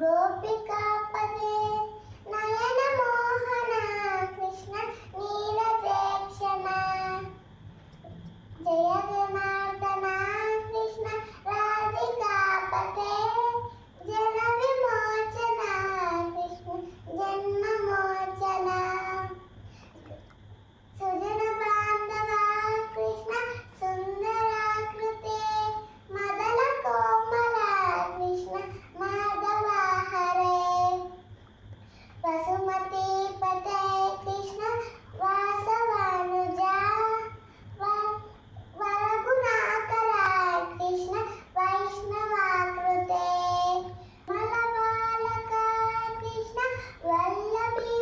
गोपिकापदे नयनमोहन कृष्ण नीलप्रेक्षण जय जनार्दन कृष्ण राधिकापते जनविमोचन कृष्ण जन्ममोचन सुजन बांधव कृष्ण सुंदराकृते मदन कोमल कृष्ण माधव हरे वसुमती पते कृष्ण वासवानुजा वरगुणाकर कृष्ण वैष्णवाकृते मलबालक कृष्ण वल्लभी